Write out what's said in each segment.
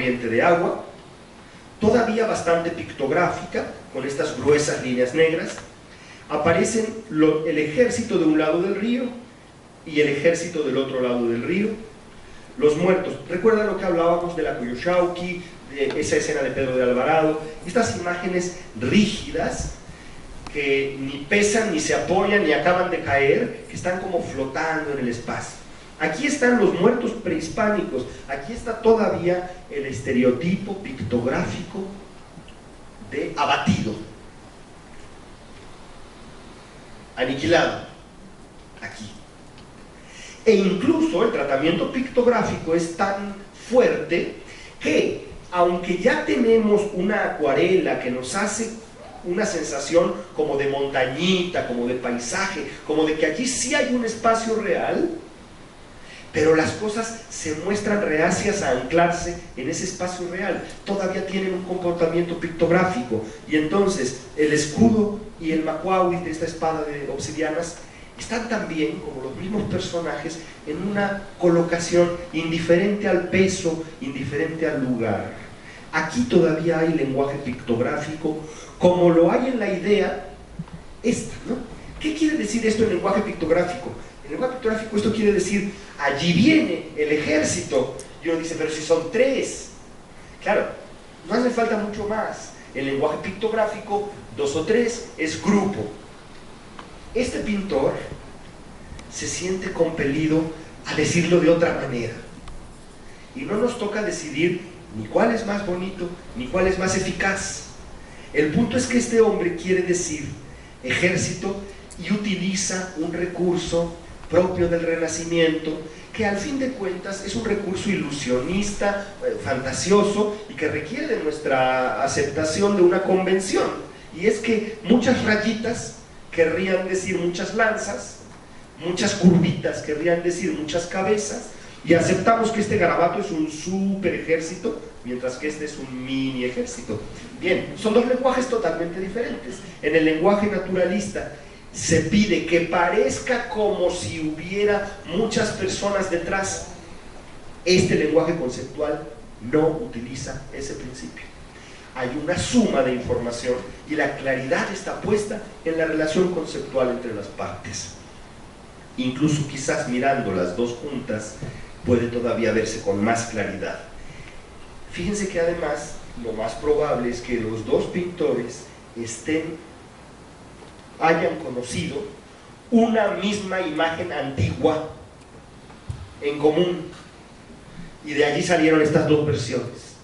corriente de agua, todavía bastante pictográfica, con estas gruesas líneas negras. Aparecen el ejército de un lado del río y el ejército del otro lado del río. Los muertos, ¿recuerdan lo que hablábamos de la Coyoshauqui, de esa escena de Pedro de Alvarado? Estas imágenes rígidas que ni pesan, ni se apoyan, ni acaban de caer, que están como flotando en el espacio. Aquí están los muertos prehispánicos, aquí está todavía el estereotipo pictográfico de abatido, aniquilado, aquí. E incluso el tratamiento pictográfico es tan fuerte que, aunque ya tenemos una acuarela que nos hace una sensación como de montañita, como de paisaje, como de que aquí sí hay un espacio real, pero las cosas se muestran reacias a anclarse en ese espacio real, todavía tienen un comportamiento pictográfico, y entonces el escudo y el macuahuitl de esta espada de obsidianas están también, como los mismos personajes, en una colocación indiferente al peso, indiferente al lugar. Aquí todavía hay lenguaje pictográfico, como lo hay en la idea esta, ¿no? ¿Qué quiere decir esto en lenguaje pictográfico? En lenguaje pictográfico esto quiere decir, allí viene el ejército, y uno dice, pero si son 3. Claro, no hace falta mucho más. En lenguaje pictográfico, 2 o 3 es grupo. Este pintor se siente compelido a decirlo de otra manera, y no nos toca decidir ni cuál es más bonito, ni cuál es más eficaz. El punto es que este hombre quiere decir ejército y utiliza un recurso propio del Renacimiento, que al fin de cuentas es un recurso ilusionista, fantasioso, y que requiere de nuestra aceptación de una convención, y es que muchas rayitas querrían decir muchas lanzas, muchas curvitas querrían decir muchas cabezas, y aceptamos que este garabato es un super ejército, mientras que este es un mini ejército. Bien, son dos lenguajes totalmente diferentes. En el lenguaje naturalista se pide que parezca como si hubiera muchas personas detrás. Este lenguaje conceptual no utiliza ese principio. Hay una suma de información y la claridad está puesta en la relación conceptual entre las partes. Incluso quizás mirando las dos juntas puede todavía verse con más claridad. Fíjense que además lo más probable es que los dos pintores hayan conocido una misma imagen antigua en común, y de allí salieron estas dos versiones.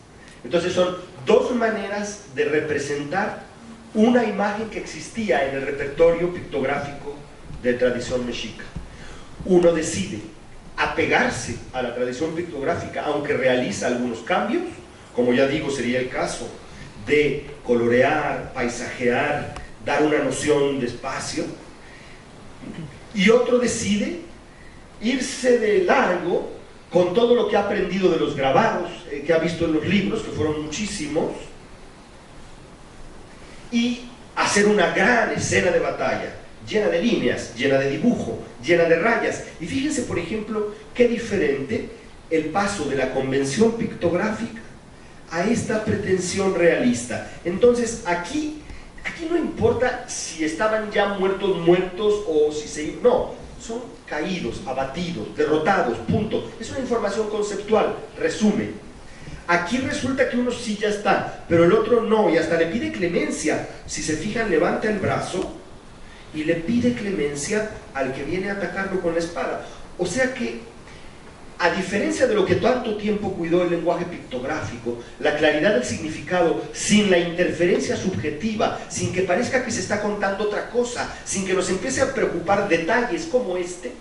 Entonces son dos maneras de representar una imagen que existía en el repertorio pictográfico de tradición mexica. Uno decide apegarse a la tradición pictográfica, aunque realiza algunos cambios, como ya digo, sería el caso de colorear, paisajear, dar una noción de espacio, y otro decide irse de largo con todo lo que ha aprendido de los grabados, que ha visto en los libros, que fueron muchísimos, y hacer una gran escena de batalla, llena de líneas, llena de dibujo, llena de rayas. Y fíjense, por ejemplo, qué diferente el paso de la convención pictográfica a esta pretensión realista. Entonces, aquí no importa si estaban ya muertos o si se... No, son caídos, abatidos, derrotados, punto. Es una información conceptual, resumen. Aquí resulta que uno sí ya está, pero el otro no, y hasta le pide clemencia. Si se fijan, levanta el brazo y le pide clemencia al que viene a atacarlo con la espada. O sea que, a diferencia de lo que tanto tiempo cuidó el lenguaje pictográfico, la claridad del significado, sin la interferencia subjetiva, sin que parezca que se está contando otra cosa, sin que nos empiece a preocupar detalles como este,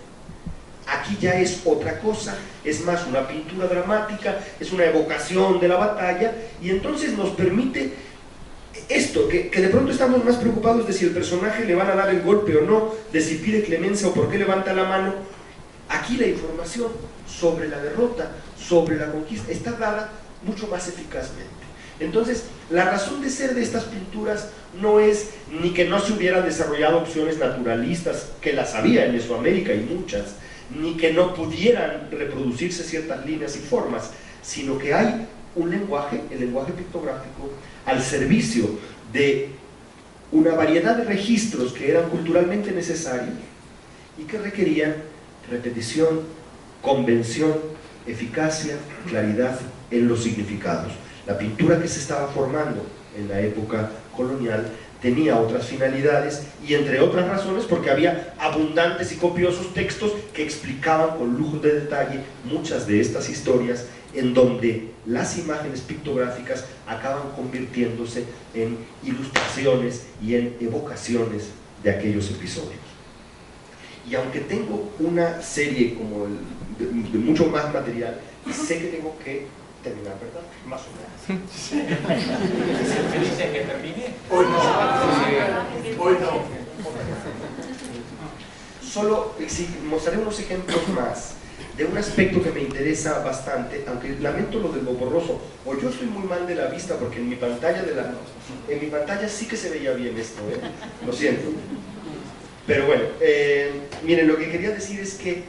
aquí ya es otra cosa, es más una pintura dramática, es una evocación de la batalla, y entonces nos permite esto, que de pronto estamos más preocupados de si el personaje le van a dar el golpe o no, de si pide clemencia o por qué levanta la mano. Aquí la información sobre la derrota, sobre la conquista, está dada mucho más eficazmente. Entonces, la razón de ser de estas pinturas no es ni que no se hubieran desarrollado opciones naturalistas, que las había en Mesoamérica y muchas, ni que no pudieran reproducirse ciertas líneas y formas, sino que hay un lenguaje, el lenguaje pictográfico, al servicio de una variedad de registros que eran culturalmente necesarios y que requerían repetición, convención, eficacia, claridad en los significados. La pintura que se estaba formando en la época colonial tenía otras finalidades y entre otras razones porque había abundantes y copiosos textos que explicaban con lujo de detalle muchas de estas historias, en donde las imágenes pictográficas acaban convirtiéndose en ilustraciones y en evocaciones de aquellos episodios. Y aunque tengo una serie como de mucho más material, sé que tengo que terminar, ¿verdad? Más o menos. Sí. ¿Me dice que termine? Hoy no. Hoy no. Solo mostraré unos ejemplos más de un aspecto que me interesa bastante, aunque lamento lo del borroso, o yo estoy muy mal de la vista porque en mi pantalla sí que se veía bien esto, lo siento. Pero bueno, miren, lo que quería decir es que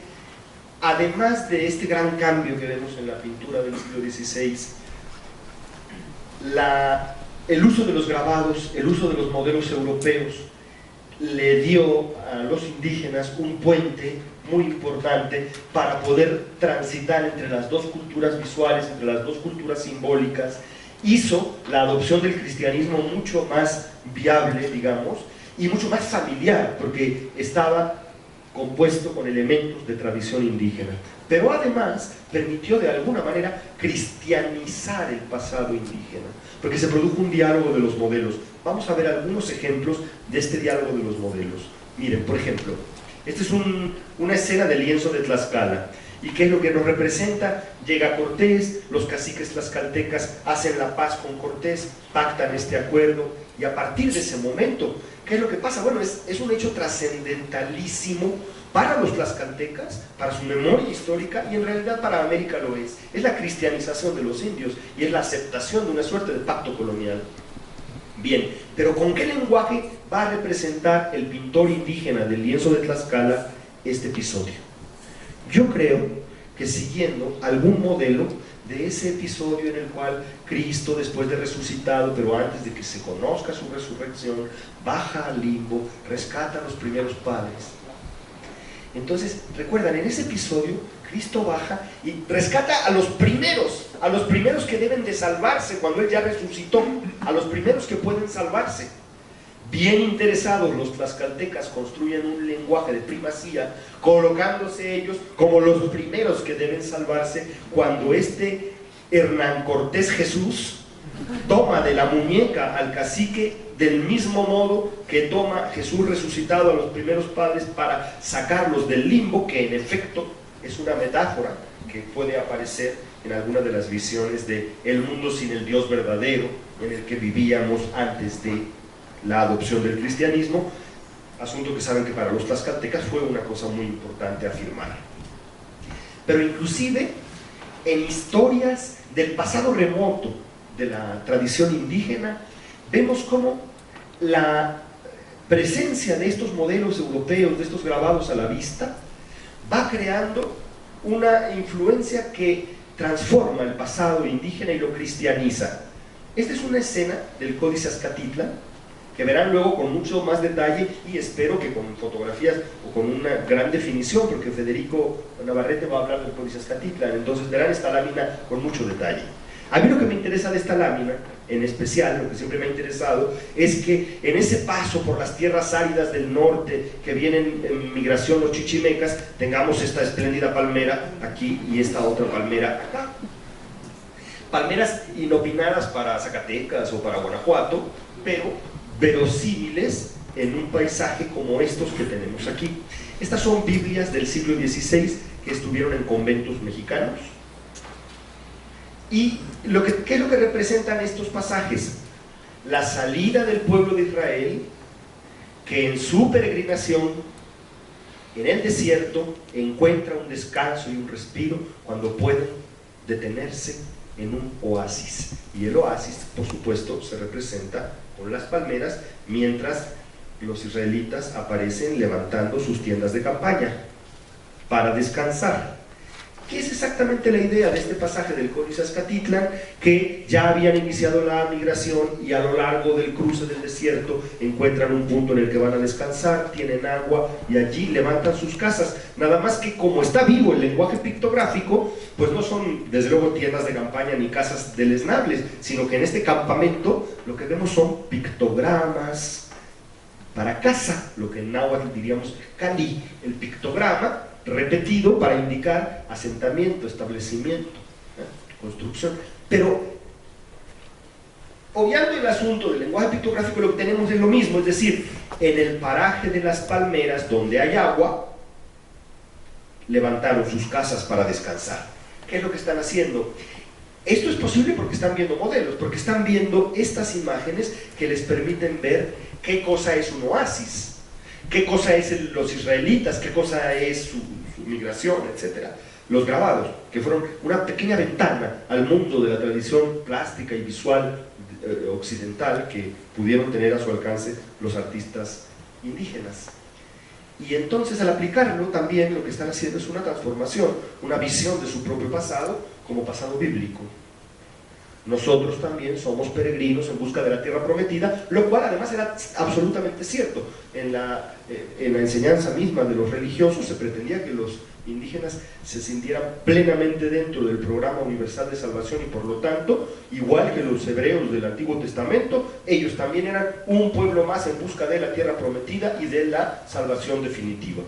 además de este gran cambio que vemos en la pintura del siglo XVI, el uso de los grabados, el uso de los modelos europeos le dio a los indígenas un puente muy importante para poder transitar entre las dos culturas visuales, entre las dos culturas simbólicas. Hizo la adopción del cristianismo mucho más viable, digamos, y mucho más familiar, porque estaba compuesto con elementos de tradición indígena, pero además permitió de alguna manera cristianizar el pasado indígena, porque se produjo un diálogo de los modelos. Vamos a ver algunos ejemplos de este diálogo de los modelos. Miren, por ejemplo, esta es una escena del lienzo de Tlaxcala. ¿Y qué es lo que nos representa? Llega Cortés, los caciques tlaxcaltecas hacen la paz con Cortés, pactan este acuerdo, y a partir de ese momento, ¿qué es lo que pasa? Bueno, es un hecho trascendentalísimo para los tlaxcaltecas, para su memoria histórica, y en realidad para América lo es. Es la cristianización de los indios, y es la aceptación de una suerte de pacto colonial. Bien, pero ¿con qué lenguaje va a representar el pintor indígena del lienzo de Tlaxcala este episodio? Yo creo que siguiendo algún modelo de ese episodio en el cual Cristo, después de resucitado, pero antes de que se conozca su resurrección, baja al limbo, rescata a los primeros padres. Entonces, recuerdan, en ese episodio, Cristo baja y rescata a los primeros que deben de salvarse cuando Él ya resucitó, a los primeros que pueden salvarse. Bien interesados, los tlaxcaltecas construyen un lenguaje de primacía, colocándose ellos como los primeros que deben salvarse cuando este Hernán Cortés Jesús toma de la muñeca al cacique del mismo modo que toma Jesús resucitado a los primeros padres para sacarlos del limbo, que en efecto es una metáfora que puede aparecer en alguna de las visiones de el mundo sin el Dios verdadero en el que vivíamos antes de la adopción del cristianismo, asunto que saben que para los tlaxcaltecas fue una cosa muy importante afirmar. Pero inclusive en historias del pasado remoto de la tradición indígena, vemos cómo la presencia de estos modelos europeos, de estos grabados a la vista, va creando una influencia que transforma el pasado indígena y lo cristianiza. Esta es una escena del Códice Azcatitlan, que verán luego con mucho más detalle y espero que con fotografías o con una gran definición, porque Federico Navarrete va a hablar del Códice Azcatitlan, entonces verán esta lámina con mucho detalle. A mí lo que me interesa de esta lámina, en especial, lo que siempre me ha interesado, es que en ese paso por las tierras áridas del norte que vienen en migración los chichimecas, tengamos esta espléndida palmera aquí y esta otra palmera acá. Palmeras inopinadas para Zacatecas o para Guanajuato, pero verosímiles en un paisaje como estos que tenemos aquí. Estas son Biblias del siglo XVI que estuvieron en conventos mexicanos. ¿Y qué es lo que representan estos pasajes? La salida del pueblo de Israel, que en su peregrinación en el desierto encuentra un descanso y un respiro cuando pueden detenerse en un oasis. Y el oasis, por supuesto, se representa con las palmeras, mientras los israelitas aparecen levantando sus tiendas de campaña para descansar. que es exactamente la idea de este pasaje del Códice Azcatitlán, que ya habían iniciado la migración y a lo largo del cruce del desierto encuentran un punto en el que van a descansar, tienen agua y allí levantan sus casas. Nada más que como está vivo el lenguaje pictográfico, pues no son desde luego tiendas de campaña ni casas deleznables, sino que en este campamento lo que vemos son pictogramas para casa, lo que en náhuatl diríamos cali, el pictograma repetido para indicar asentamiento, establecimiento, construcción. Pero, obviando el asunto del lenguaje pictográfico, lo que tenemos es lo mismo, es decir, en el paraje de las palmeras, donde hay agua, levantaron sus casas para descansar. ¿Qué es lo que están haciendo? Esto es posible porque están viendo modelos, porque están viendo estas imágenes que les permiten ver qué cosa es un oasis, qué cosa es los israelitas, qué cosa es su migración, etc. Los grabados, que fueron una pequeña ventana al mundo de la tradición plástica y visual occidental que pudieron tener a su alcance los artistas indígenas. Y entonces al aplicarlo también lo que están haciendo es una transformación, una visión de su propio pasado como pasado bíblico. Nosotros también somos peregrinos en busca de la tierra prometida, lo cual además era absolutamente cierto. En la enseñanza misma de los religiosos se pretendía que los indígenas se sintieran plenamente dentro del programa universal de salvación y por lo tanto, igual que los hebreos del Antiguo Testamento, ellos también eran un pueblo más en busca de la tierra prometida y de la salvación definitiva.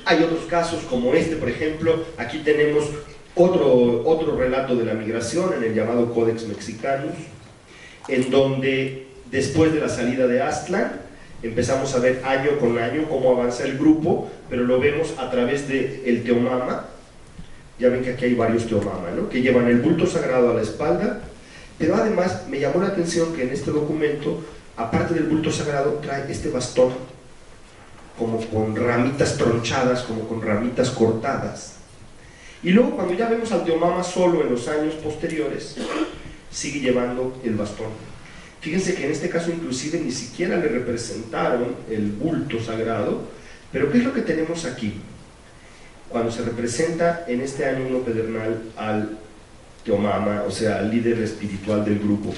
Hay otros casos como este, por ejemplo, aquí tenemos otro relato de la migración en el llamado Codex Mexicanus, en donde después de la salida de Aztlán empezamos a ver año con año cómo avanza el grupo, pero lo vemos a través del teomama. Ya ven que aquí hay varios teomama, ¿no?, que llevan el bulto sagrado a la espalda, pero además me llamó la atención que en este documento, aparte del bulto sagrado, trae este bastón como con ramitas tronchadas, como con ramitas cortadas. Y luego cuando ya vemos al teomama solo en los años posteriores, sigue llevando el bastón. Fíjense que en este caso inclusive ni siquiera le representaron el bulto sagrado, pero ¿qué es lo que tenemos aquí? Cuando se representa en este ánimo pedernal al teomama, o sea, al líder espiritual del grupo,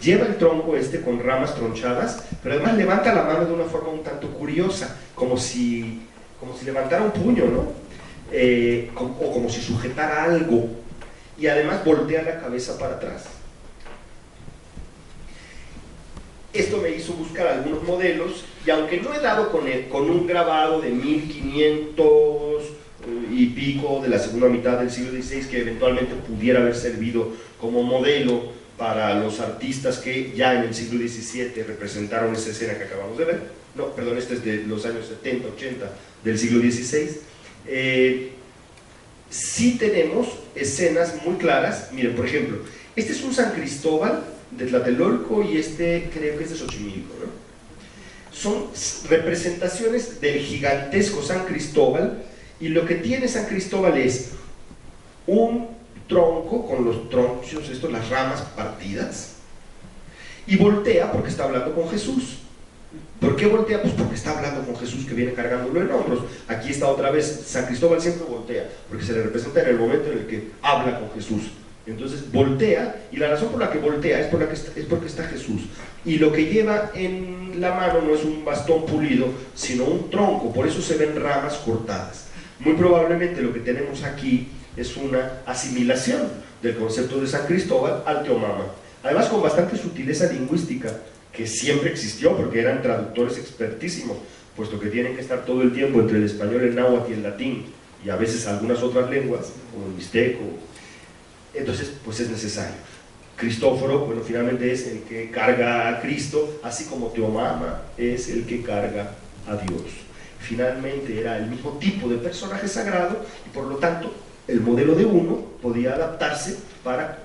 lleva el tronco con ramas tronchadas, pero además levanta la mano de una forma un tanto curiosa, como si levantara un puño, ¿no? O como si sujetara algo, y además voltea la cabeza para atrás. Esto me hizo buscar algunos modelos, y aunque no he dado con un grabado de 1500 y pico de la segunda mitad del siglo XVI que eventualmente pudiera haber servido como modelo para los artistas que ya en el siglo XVII representaron esa escena que acabamos de ver, no, perdón, este es de los años 70, 80 del siglo XVI. Sí tenemos escenas muy claras. Miren, por ejemplo, este es un San Cristóbal de Tlatelolco y este creo que es de Xochimilco, ¿no? Son representaciones del gigantesco San Cristóbal, y lo que tiene San Cristóbal es un tronco con los tronchos, las ramas partidas, y voltea porque está hablando con Jesús. ¿Por qué voltea? Pues porque está hablando con Jesús que viene cargándolo en hombros. Aquí está otra vez, San Cristóbal siempre voltea, porque se le representa en el momento en el que habla con Jesús. Entonces voltea, y la razón por la que voltea es porque está Jesús. Y lo que lleva en la mano no es un bastón pulido, sino un tronco, por eso se ven ramas cortadas. Muy probablemente lo que tenemos aquí es una asimilación del concepto de San Cristóbal al teomama. Además con bastante sutileza lingüística, que siempre existió porque eran traductores expertísimos, puesto que tienen que estar todo el tiempo entre el español, el náhuatl y el latín, y a veces algunas otras lenguas, como el mixteco. Entonces, pues es necesario. Cristóforo, bueno, finalmente es el que carga a Cristo, así como teomama es el que carga a Dios. Finalmente era el mismo tipo de personaje sagrado, y por lo tanto, el modelo de uno podía adaptarse para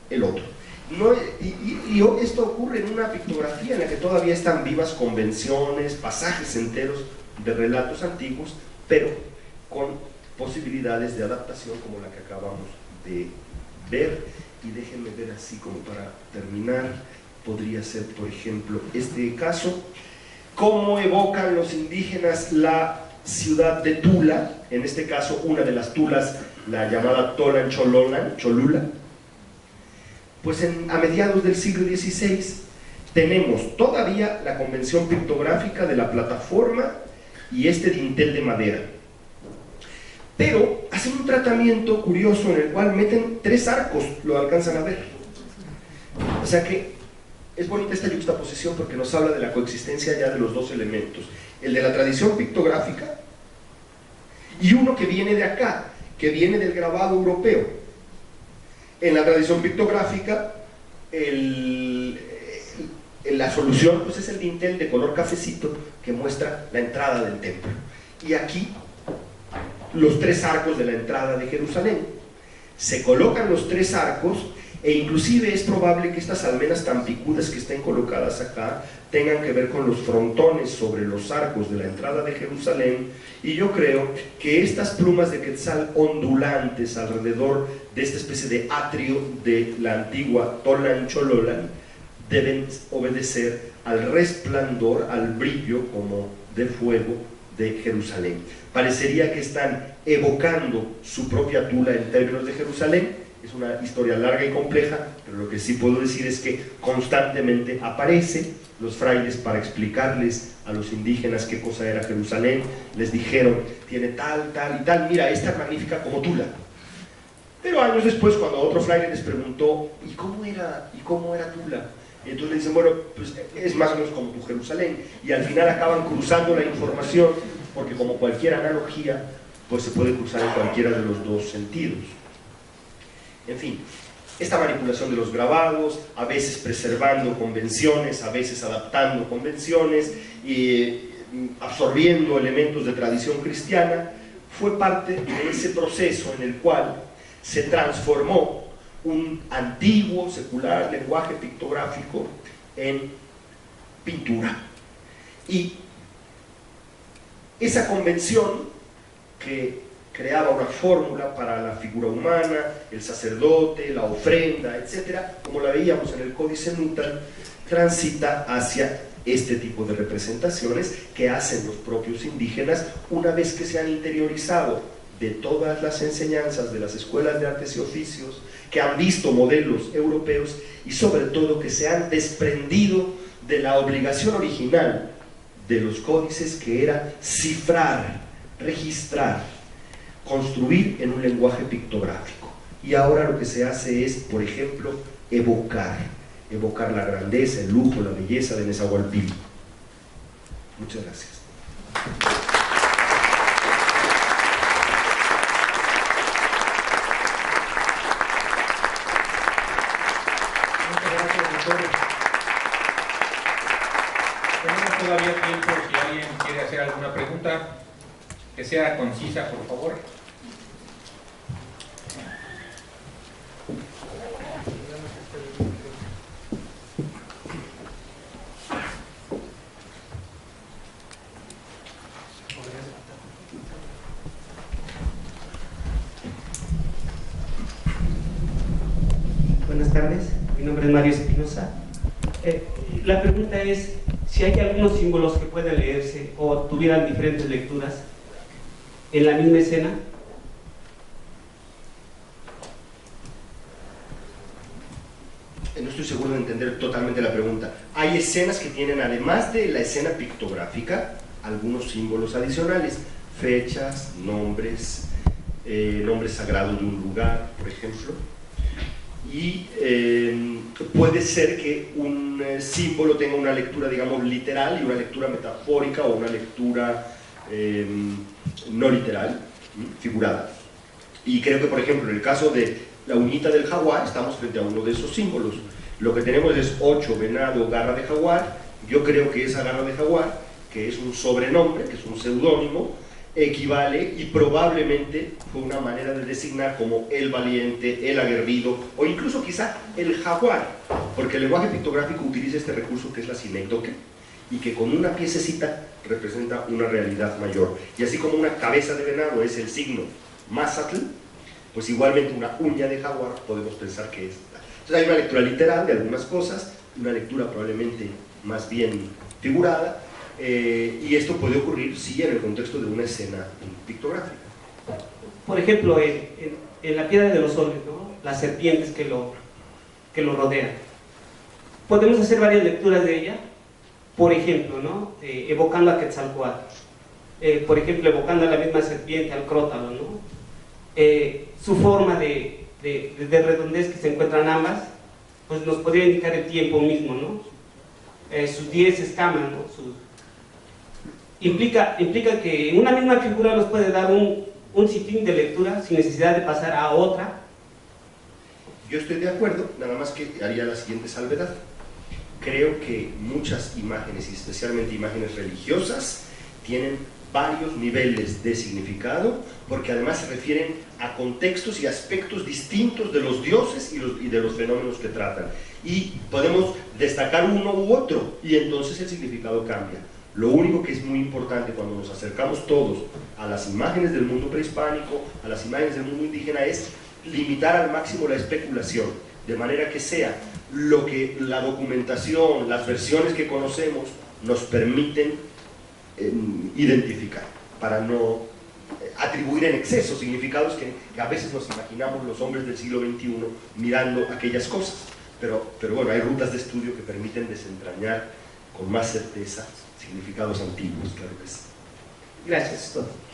el otro. No, y esto ocurre en una pictografía en la que todavía están vivas convenciones, pasajes enteros de relatos antiguos, pero con posibilidades de adaptación como la que acabamos de ver. Y déjenme ver así como para terminar, podría ser por ejemplo este caso, cómo evocan los indígenas la ciudad de Tula, en este caso una de las Tulas, la llamada Tolan Cholula. Pues a mediados del siglo XVI tenemos todavía la convención pictográfica de la plataforma y este dintel de madera, pero hacen un tratamiento curioso en el cual meten 3 arcos, lo alcanzan a ver. O sea que es bonita esta yuxtaposición porque nos habla de la coexistencia ya de los 2 elementos, el de la tradición pictográfica y uno que viene de acá, que viene del grabado europeo. En la tradición pictográfica la solución pues es el dintel de color cafecito que muestra la entrada del templo, y aquí los 3 arcos de la entrada de Jerusalén. Se colocan los 3 arcos, e inclusive es probable que estas almenas tan picudas que estén colocadas acá tengan que ver con los frontones sobre los arcos de la entrada de Jerusalén, y yo creo que estas plumas de quetzal ondulantes alrededor de esta especie de atrio de la antigua Tolan Chololan deben obedecer al resplandor, al brillo como de fuego de Jerusalén. Parecería que están evocando su propia Tula en términos de Jerusalén. Es una historia larga y compleja, pero lo que sí puedo decir es que constantemente aparece. Los frailes, para explicarles a los indígenas qué cosa era Jerusalén, les dijeron, tiene tal, tal y tal, mira, esta es magnífica como Tula. Pero años después, cuando otro fraile les preguntó, ¿y cómo era Tula? Y entonces le dicen, bueno, pues es más o menos como tu Jerusalén, y al final acaban cruzando la información, porque como cualquier analogía, pues se puede cruzar en cualquiera de los 2 sentidos. En fin, esta manipulación de los grabados, a veces preservando convenciones, a veces adaptando convenciones y absorbiendo elementos de tradición cristiana, fue parte de ese proceso en el cual se transformó un antiguo, secular lenguaje pictográfico en pintura. Y esa convención que creaba una fórmula para la figura humana, el sacerdote, la ofrenda, etcétera, como la veíamos en el Códice Nuttall, transita hacia este tipo de representaciones que hacen los propios indígenas una vez que se han interiorizado de todas las enseñanzas de las escuelas de artes y oficios, que han visto modelos europeos y sobre todo que se han desprendido de la obligación original de los códices, que era cifrar, registrar, construir en un lenguaje pictográfico. Y ahora lo que se hace es, por ejemplo, evocar la grandeza, el lujo, la belleza de Nezahualpilli. Muchas gracias. Muchas gracias, doctor. Tenemos todavía tiempo si alguien quiere hacer alguna pregunta, que sea concisa, por favor. Buenas tardes, mi nombre es Mario Espinosa. La pregunta es si hay algunos símbolos que puedan leerse o tuvieran diferentes lecturas en la misma escena. No estoy seguro de entender totalmente la pregunta. Hay escenas que tienen, además de la escena pictográfica, algunos símbolos adicionales, fechas, nombres, nombres sagrados de un lugar, por ejemplo. Y puede ser que un símbolo tenga una lectura, digamos, literal y una lectura metafórica, o una lectura no literal, figurada. Y creo que, por ejemplo, en el caso de la uñita del jaguar, estamos frente a uno de esos símbolos. Lo que tenemos es 8, venado, garra de jaguar. Yo creo que esa garra de jaguar, que es un sobrenombre, que es un seudónimo, equivale y probablemente fue una manera de designar como el valiente, el aguerrido, o incluso quizá el jaguar, porque el lenguaje pictográfico utiliza este recurso que es la sinécdoque, y que con una piececita representa una realidad mayor. Y así como una cabeza de venado es el signo Mazatl, pues igualmente una uña de jaguar podemos pensar que es. Entonces hay una lectura literal de algunas cosas, una lectura probablemente más bien figurada, Y esto puede ocurrir, sí, en el contexto de una escena pictográfica. Por ejemplo, en la piedra de los Olmos, ¿no? Las serpientes que lo rodean. Podemos hacer varias lecturas de ella, por ejemplo, ¿no? Evocando a Quetzalcóatl, por ejemplo, evocando a la misma serpiente, al crótalo, ¿no? Su forma de redondez que se encuentran ambas, pues nos podría indicar el tiempo mismo, ¿no? Sus 10 escamas, ¿no? Implica que una misma figura nos puede dar un sinfín de lectura sin necesidad de pasar a otra. Yo estoy de acuerdo, nada más que haría la siguiente salvedad. Creo que muchas imágenes, y especialmente imágenes religiosas, tienen varios niveles de significado, porque además se refieren a contextos y aspectos distintos de los dioses y de los fenómenos que tratan. Y podemos destacar uno u otro, y entonces el significado cambia. Lo único que es muy importante cuando nos acercamos todos a las imágenes del mundo prehispánico, a las imágenes del mundo indígena, es limitar al máximo la especulación, de manera que sea lo que la documentación, las versiones que conocemos nos permiten identificar, para no atribuir en exceso significados que a veces nos imaginamos los hombres del siglo XXI mirando aquellas cosas, pero bueno, hay rutas de estudio que permiten desentrañar con más certeza significados antiguos, claro que sí. Gracias, es todo.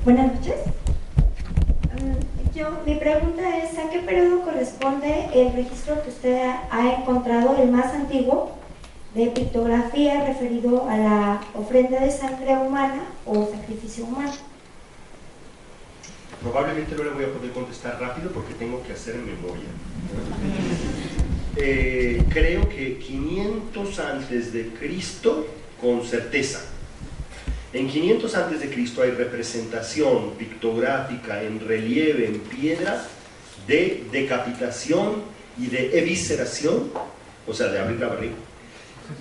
Buenas noches. Mi pregunta es, ¿a qué periodo corresponde el registro que usted ha encontrado, el más antiguo, de pictografía referido a la ofrenda de sangre humana o sacrificio humano? Probablemente no le voy a poder contestar rápido porque tengo que hacer memoria. Creo que 500 antes de Cristo con certeza. En 500 antes de Cristo hay representación pictográfica en relieve, en piedra, de decapitación y de evisceración, o sea, de abrir la barriga,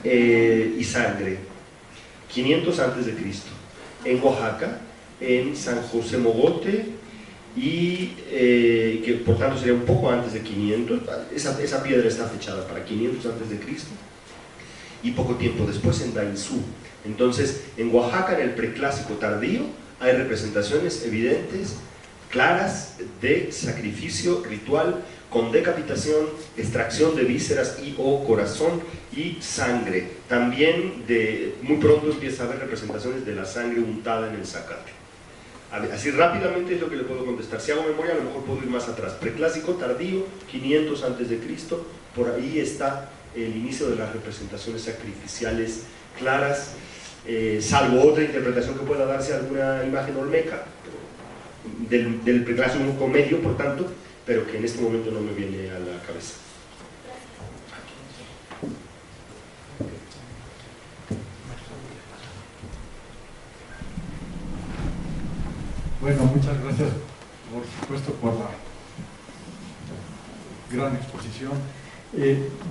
y sangre. 500 antes de Cristo. En Oaxaca, en San José Mogote, y que por tanto sería un poco antes de 500, esa piedra está fechada para 500 antes de Cristo, y poco tiempo después en Dainzú. Entonces, en Oaxaca, en el preclásico tardío, hay representaciones evidentes, claras, de sacrificio ritual, con decapitación, extracción de vísceras y o corazón y sangre. También muy pronto empieza a haber representaciones de la sangre untada en el zacate. Así rápidamente es lo que le puedo contestar. Si hago memoria, a lo mejor puedo ir más atrás. Preclásico tardío, 500 antes de Cristo, por ahí está el inicio de las representaciones sacrificiales claras, salvo otra interpretación que pueda darse a alguna imagen olmeca del preclásico medio, por tanto, pero que en este momento no me viene a la cabeza. Bueno, muchas gracias, por supuesto, por la gran exposición.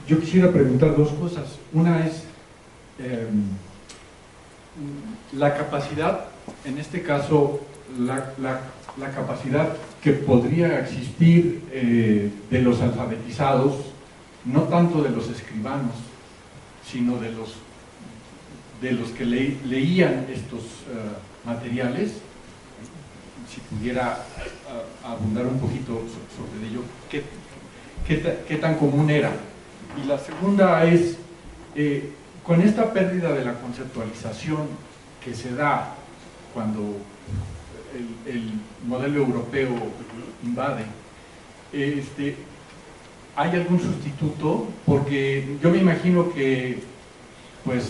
Yo quisiera preguntar dos cosas. Una es la capacidad, en este caso, la capacidad que podría existir de los alfabetizados, no tanto de los escribanos, sino de los que leían estos materiales. Si pudiera abundar un poquito sobre ello, ¿qué tan común era? Y la segunda es, con esta pérdida de la conceptualización que se da cuando el modelo europeo invade, ¿hay algún sustituto? Porque yo me imagino que pues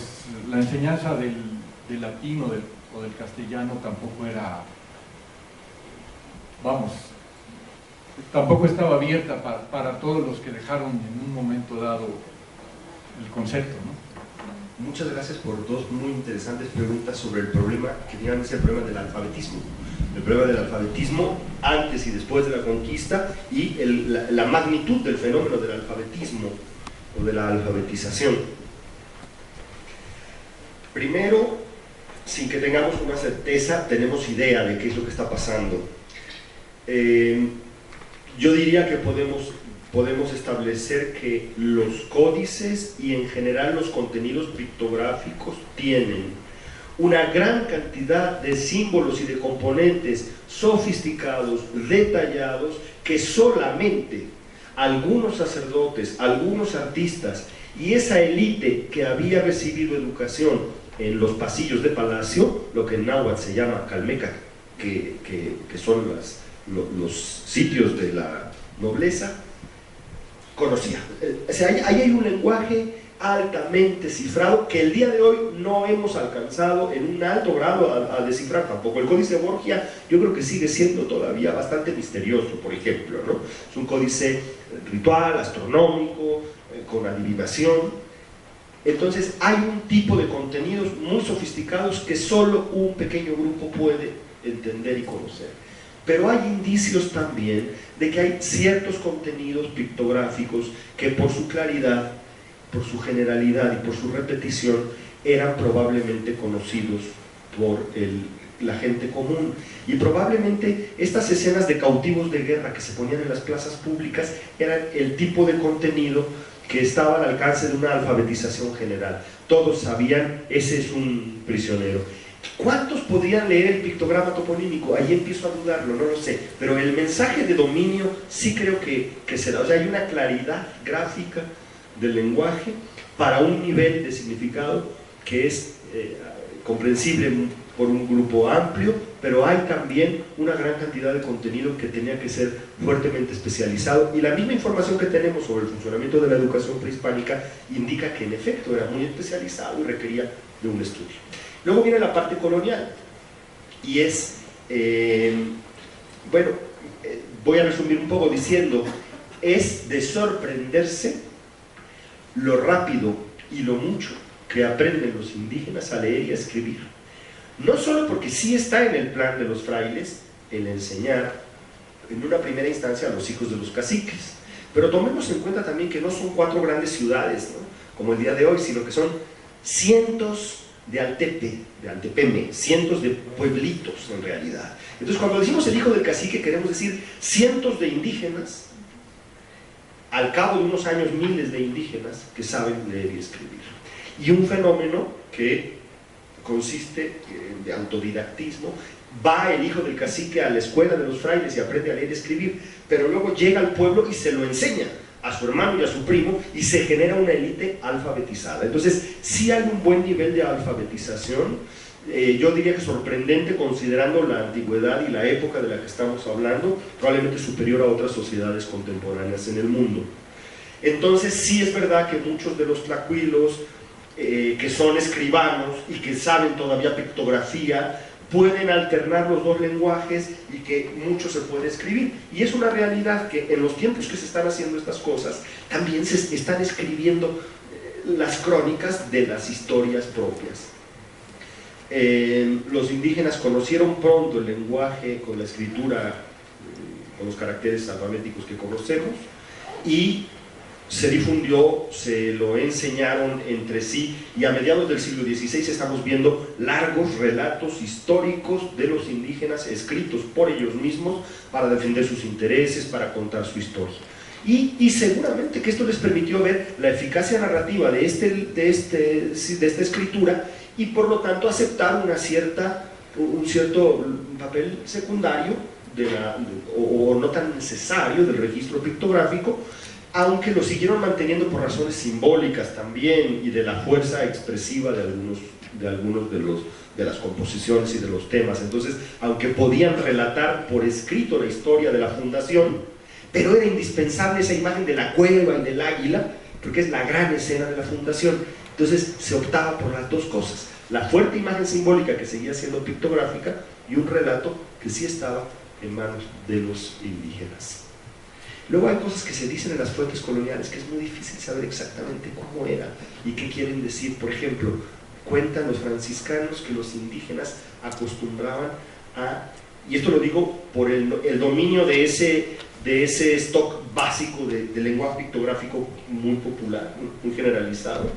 la enseñanza del latín o del castellano tampoco era, vamos, tampoco estaba abierta para todos los que dejaron en un momento dado el concepto, ¿no? Muchas gracias por dos muy interesantes preguntas sobre el problema, que tienen el problema del alfabetismo. El problema del alfabetismo antes y después de la conquista y la magnitud del fenómeno del alfabetismo o de la alfabetización. Primero, sin que tengamos una certeza, tenemos idea de qué es lo que está pasando. Yo diría que podemos establecer que los códices y en general los contenidos pictográficos tienen una gran cantidad de símbolos y de componentes sofisticados, detallados, que solamente algunos sacerdotes, algunos artistas y esa élite que había recibido educación en los pasillos de palacio, lo que en náhuatl se llama calmeca, que son los sitios de la nobleza, conocía. O sea, ahí hay un lenguaje altamente cifrado que el día de hoy no hemos alcanzado en un alto grado a descifrar tampoco. El códice Borgia yo creo que sigue siendo todavía bastante misterioso, por ejemplo, ¿no? Es un códice ritual, astronómico, con adivinación. Entonces hay un tipo de contenidos muy sofisticados que solo un pequeño grupo puede entender y conocer. Pero hay indicios también de que hay ciertos contenidos pictográficos que por su claridad, por su generalidad y por su repetición eran probablemente conocidos por la gente común. Y probablemente estas escenas de cautivos de guerra que se ponían en las plazas públicas eran el tipo de contenido que estaba al alcance de una alfabetización general. Todos sabían, ese es un prisionero. ¿Cuántos podrían leer el pictograma toponímico? Ahí empiezo a dudarlo, no lo sé. Pero el mensaje de dominio sí creo que se da. O sea, hay una claridad gráfica del lenguaje para un nivel de significado que es comprensible por un grupo amplio, pero hay también una gran cantidad de contenido que tenía que ser fuertemente especializado, y la misma información que tenemos sobre el funcionamiento de la educación prehispánica indica que en efecto era muy especializado y requería de un estudio. Luego viene la parte colonial, y es, bueno, voy a resumir un poco diciendo, es de sorprenderse lo rápido y lo mucho que aprenden los indígenas a leer y a escribir. No solo porque sí está en el plan de los frailes el enseñar en una primera instancia a los hijos de los caciques, pero tomemos en cuenta también que no son 4 grandes ciudades, ¿no?, como el día de hoy, sino que son cientos de altepeme, cientos de pueblitos en realidad. Entonces, cuando decimos el hijo del cacique, queremos decir cientos de indígenas, al cabo de unos años miles de indígenas que saben leer y escribir. Y un fenómeno que consiste de autodidactismo. Va el hijo del cacique a la escuela de los frailes y aprende a leer y escribir, pero luego llega al pueblo y se lo enseña a su hermano y a su primo, y se genera una élite alfabetizada. Entonces, sí hay un buen nivel de alfabetización, yo diría que sorprendente considerando la antigüedad y la época de la que estamos hablando, probablemente superior a otras sociedades contemporáneas en el mundo. Entonces, sí es verdad que muchos de los tlacuilos, que son escribanos y que saben todavía pictografía, pueden alternar los dos lenguajes y que mucho se puede escribir. Y es una realidad que en los tiempos que se están haciendo estas cosas, también se están escribiendo las crónicas de las historias propias. Los indígenas conocieron pronto el lenguaje con la escritura, con los caracteres alfabéticos que conocemos, y se difundió, se lo enseñaron entre sí, y a mediados del siglo XVI estamos viendo largos relatos históricos de los indígenas escritos por ellos mismos para defender sus intereses, para contar su historia. Y seguramente que esto les permitió ver la eficacia narrativa de esta escritura, y por lo tanto aceptar un cierto papel secundario o no tan necesario del registro pictográfico, aunque lo siguieron manteniendo por razones simbólicas también y de la fuerza expresiva de algunos de las composiciones y de los temas. Entonces, aunque podían relatar por escrito la historia de la fundación, pero era indispensable esa imagen de la cueva y del águila, porque es la gran escena de la fundación. Entonces se optaba por las dos cosas: la fuerte imagen simbólica que seguía siendo pictográfica, y un relato que sí estaba en manos de los indígenas. Luego hay cosas que se dicen en las fuentes coloniales que es muy difícil saber exactamente cómo era y qué quieren decir. Por ejemplo, cuentan los franciscanos que los indígenas acostumbraban a, y esto lo digo por el dominio de ese stock básico de lenguaje pictográfico muy popular, muy generalizado,